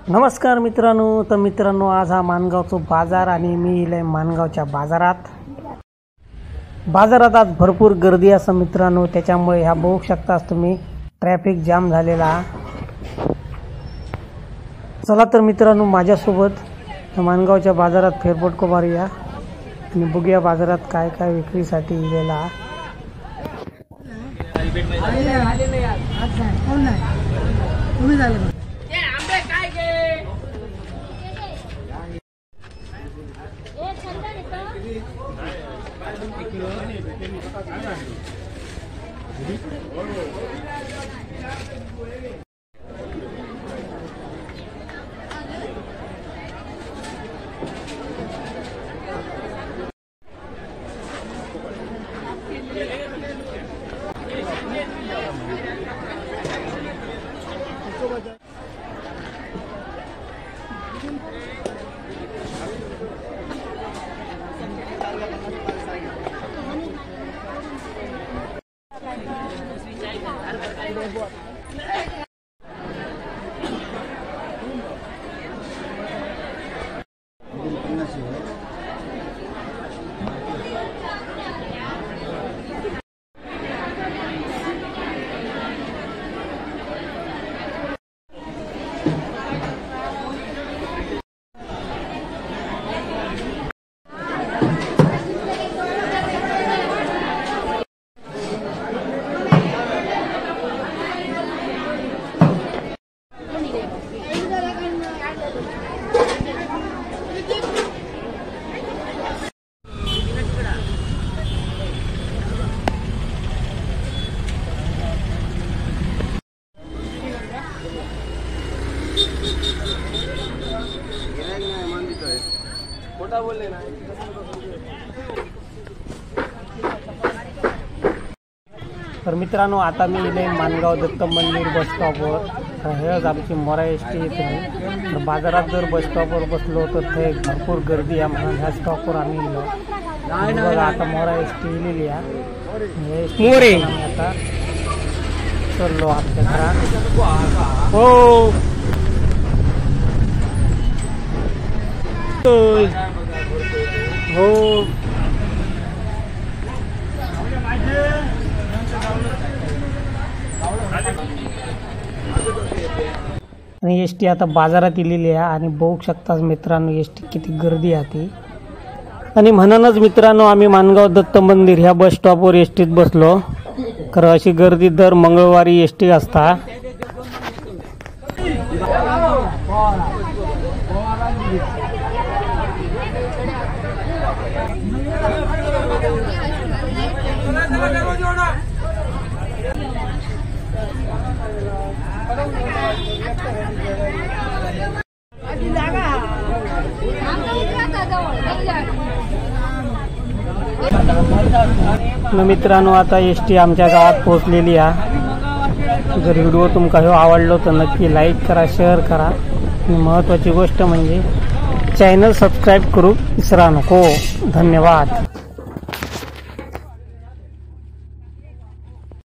नमस्कार मित्रांनो, तर मित्रांनो आज हा माणगावचा बाजार आणि मी इले माणगावच्या बाजारात आज भरपूर गर्दी असं मित्रांनो, त्याच्यामुळे ह्या बघू शकताच तुम्ही ट्रॅफिक जाम झालेला। चला तर मित्रांनो माझ्यासोबत माणगावच्या बाजारात फेरफटको मारूया आणि बघूया बाजारात काय काय विक्रीसाठी इलेला। तर मित्रांनो आता मी इले माणगाव दत्त मंदिर बस स्टॉपवर हेच आमची मोरा एसटी येते। तर बाजारात जर बस स्टॉपवर बसलो तर ते भरपूर गर्दी आहे म्हणून ह्या स्टॉपवर आम्ही इलो। बघा आता मोरा एसटी इलेली आहे आता चललो आपल्या घरात। हो हो आणि एस टी आता बाजारात इलेली आहे आणि बघू शकताच मित्रांनो एस टी किती गर्दी आहे। आणि म्हणूनच मित्रांनो आम्ही माणगाव दत्त मंदिर ह्या बस स्टॉपवर एस टीत बसलो, कारण अशी गर्दी दर मंगळवारी एस टी असता। मित्रांनो आता एस टी आमच्या गावात पोहोचलेली आहे। जर व्हिडिओ तुमका आवडलो तर नक्की लाईक करा, शेअर करा आणि महत्त्वाची गोष्ट म्हणजे चॅनल सबस्क्राईब करू विसरा नको। धन्यवाद।